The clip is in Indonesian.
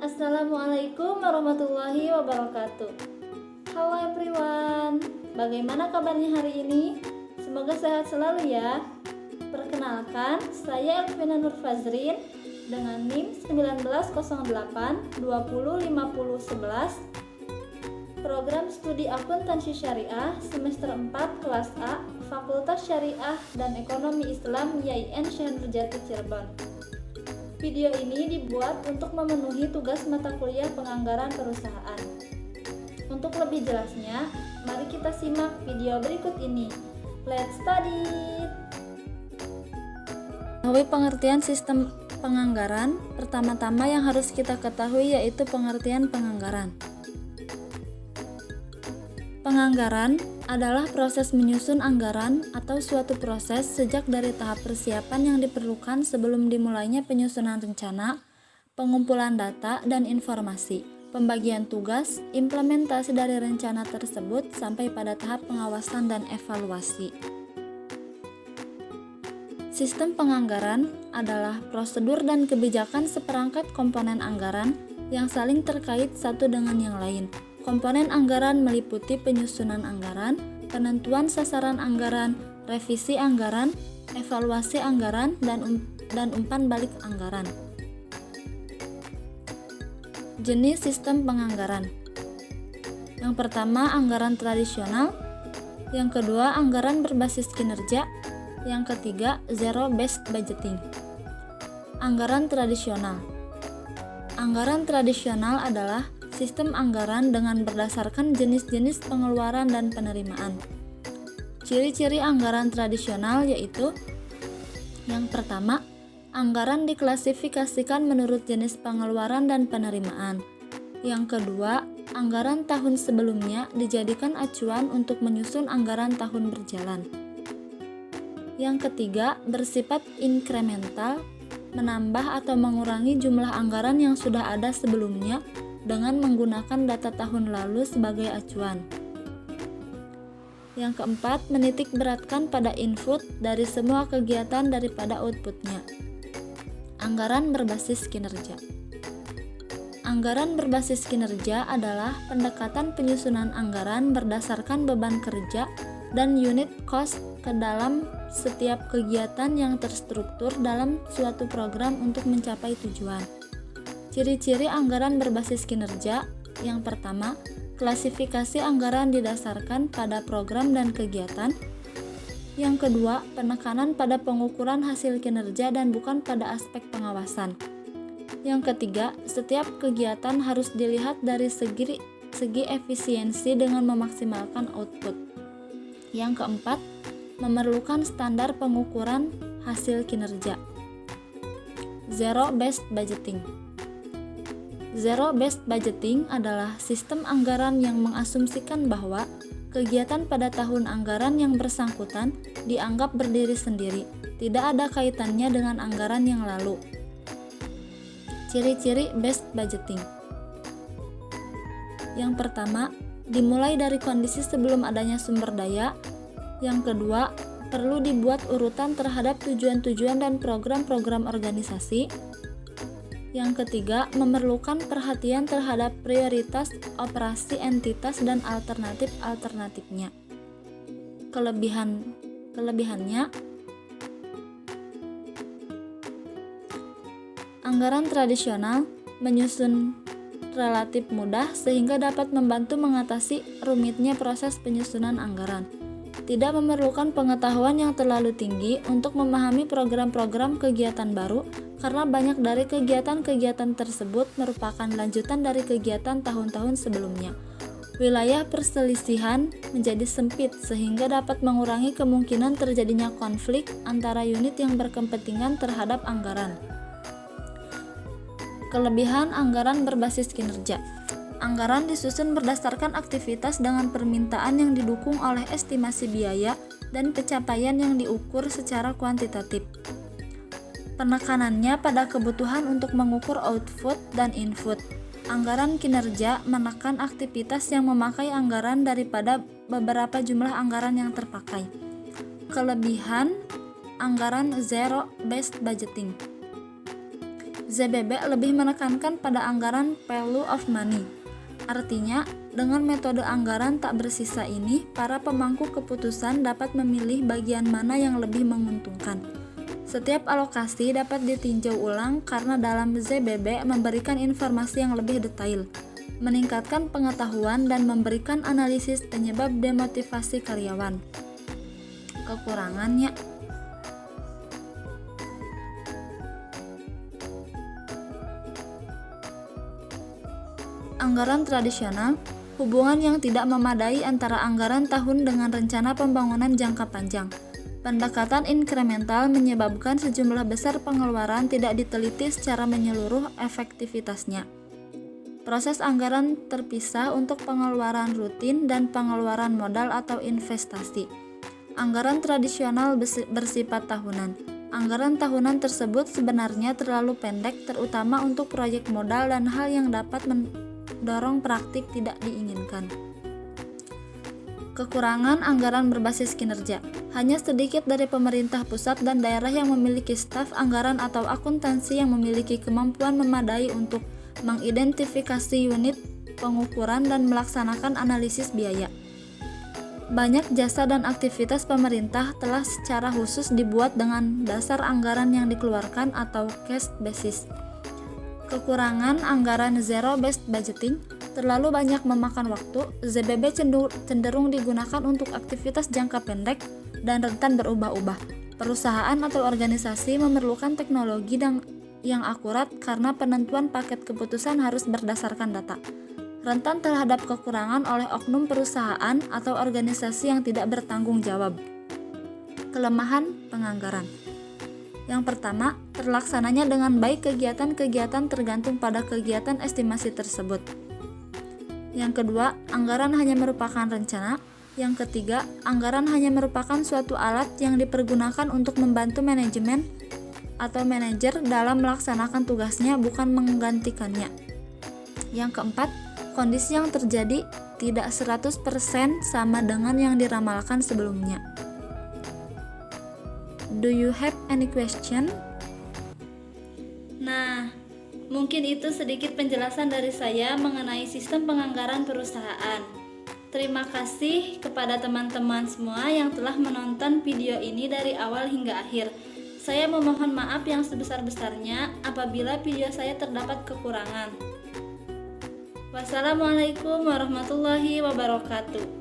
Assalamualaikum warahmatullahi wabarakatuh. Halo everyone, bagaimana kabarnya hari ini? Semoga sehat selalu ya. Perkenalkan, saya Elvina Nur Fazrin dengan NIM 1908 205011, Program Studi Akuntansi Syariah Semester 4 Kelas A, Fakultas Syariah dan Ekonomi Islam YIN Syekh Nurjati Cirebon. Video ini dibuat untuk memenuhi tugas mata kuliah penganggaran perusahaan. Untuk lebih jelasnya, mari kita simak video berikut ini. Let's study! Mengetahui pengertian sistem penganggaran, pertama-tama yang harus kita ketahui yaitu pengertian penganggaran. Penganggaran adalah proses menyusun anggaran atau suatu proses sejak dari tahap persiapan yang diperlukan sebelum dimulainya penyusunan rencana, pengumpulan data dan informasi, pembagian tugas, implementasi dari rencana tersebut sampai pada tahap pengawasan dan evaluasi. Sistem penganggaran adalah prosedur dan kebijakan seperangkat komponen anggaran yang saling terkait satu dengan yang lain. Komponen anggaran meliputi penyusunan anggaran, penentuan sasaran anggaran, revisi anggaran, evaluasi anggaran, dan umpan balik anggaran. Jenis sistem penganggaran. Yang pertama, anggaran tradisional. Yang kedua, anggaran berbasis kinerja. Yang ketiga, zero-based budgeting. Anggaran tradisional. Anggaran tradisional adalah sistem anggaran dengan berdasarkan jenis-jenis pengeluaran dan penerimaan. Ciri-ciri anggaran tradisional yaitu: yang pertama, anggaran diklasifikasikan menurut jenis pengeluaran dan penerimaan. Yang kedua, anggaran tahun sebelumnya dijadikan acuan untuk menyusun anggaran tahun berjalan. Yang ketiga, bersifat inkremental, menambah atau mengurangi jumlah anggaran yang sudah ada sebelumnya dengan menggunakan data tahun lalu sebagai acuan. Yang keempat, menitik beratkan pada input dari semua kegiatan daripada outputnya. Anggaran berbasis kinerja. Anggaran berbasis kinerja adalah pendekatan penyusunan anggaran berdasarkan beban kerja dan unit cost ke dalam setiap kegiatan yang terstruktur dalam suatu program untuk mencapai tujuan. Ciri-ciri anggaran berbasis kinerja. Yang pertama, klasifikasi anggaran didasarkan pada program dan kegiatan. Yang kedua, penekanan pada pengukuran hasil kinerja dan bukan pada aspek pengawasan. Yang ketiga, setiap kegiatan harus dilihat dari segi efisiensi dengan memaksimalkan output. Yang keempat, memerlukan standar pengukuran hasil kinerja. Zero-based budgeting. Zero-based budgeting adalah sistem anggaran yang mengasumsikan bahwa kegiatan pada tahun anggaran yang bersangkutan dianggap berdiri sendiri, tidak ada kaitannya dengan anggaran yang lalu. Ciri-ciri based budgeting. Yang pertama, dimulai dari kondisi sebelum adanya sumber daya. Yang kedua, perlu dibuat urutan terhadap tujuan-tujuan dan program-program organisasi. Yang ketiga, memerlukan perhatian terhadap prioritas operasi entitas dan alternatif-alternatifnya. Kelebihannya, anggaran tradisional menyusun relatif mudah sehingga dapat membantu mengatasi rumitnya proses penyusunan anggaran. Tidak memerlukan pengetahuan yang terlalu tinggi untuk memahami program-program kegiatan baru, karena banyak dari kegiatan-kegiatan tersebut merupakan lanjutan dari kegiatan tahun-tahun sebelumnya. Wilayah perselisihan menjadi sempit sehingga dapat mengurangi kemungkinan terjadinya konflik antara unit yang berkepentingan terhadap anggaran. Kelebihan anggaran berbasis kinerja. Anggaran disusun berdasarkan aktivitas dengan permintaan yang didukung oleh estimasi biaya dan pencapaian yang diukur secara kuantitatif. Penekanannya pada kebutuhan untuk mengukur output dan input. Anggaran kinerja menekan aktivitas yang memakai anggaran daripada beberapa jumlah anggaran yang terpakai. Kelebihan anggaran zero-based budgeting. ZBB lebih menekankan pada anggaran value of money. Artinya, dengan metode anggaran tak bersisa ini, para pemangku keputusan dapat memilih bagian mana yang lebih menguntungkan. Setiap alokasi dapat ditinjau ulang karena dalam ZBB memberikan informasi yang lebih detail, meningkatkan pengetahuan dan memberikan analisis penyebab demotivasi karyawan. Kekurangannya, anggaran tradisional, hubungan yang tidak memadai antara anggaran tahun dengan rencana pembangunan jangka panjang. Pendekatan inkremental menyebabkan sejumlah besar pengeluaran tidak diteliti secara menyeluruh efektivitasnya. Proses anggaran terpisah untuk pengeluaran rutin dan pengeluaran modal atau investasi. Anggaran tradisional bersifat tahunan. Anggaran tahunan tersebut sebenarnya terlalu pendek, terutama untuk proyek modal dan hal yang dapat mendorong praktik tidak diinginkan. Kekurangan anggaran berbasis kinerja. Hanya sedikit dari pemerintah pusat dan daerah yang memiliki staf anggaran atau akuntansi yang memiliki kemampuan memadai untuk mengidentifikasi unit pengukuran dan melaksanakan analisis biaya. Banyak jasa dan aktivitas pemerintah telah secara khusus dibuat dengan dasar anggaran yang dikeluarkan atau cash basis. Kekurangan anggaran zero-based budgeting, terlalu banyak memakan waktu. ZBB cenderung digunakan untuk aktivitas jangka pendek dan rentan berubah-ubah. Perusahaan atau organisasi memerlukan teknologi yang akurat karena penentuan paket keputusan harus berdasarkan data. Rentan terhadap kekurangan oleh oknum perusahaan atau organisasi yang tidak bertanggung jawab. Kelemahan penganggaran. Yang pertama, terlaksananya dengan baik kegiatan-kegiatan tergantung pada kegiatan estimasi tersebut. Yang kedua, anggaran hanya merupakan rencana. Yang ketiga, anggaran hanya merupakan suatu alat yang dipergunakan untuk membantu manajemen atau manajer dalam melaksanakan tugasnya, bukan menggantikannya. Yang keempat, kondisi yang terjadi tidak 100% sama dengan yang diramalkan sebelumnya. Do you have any question? Nah, mungkin itu sedikit penjelasan dari saya mengenai sistem penganggaran perusahaan. Terima kasih kepada teman-teman semua yang telah menonton video ini dari awal hingga akhir. Saya memohon maaf yang sebesar-besarnya apabila video saya terdapat kekurangan. Wassalamualaikum warahmatullahi wabarakatuh.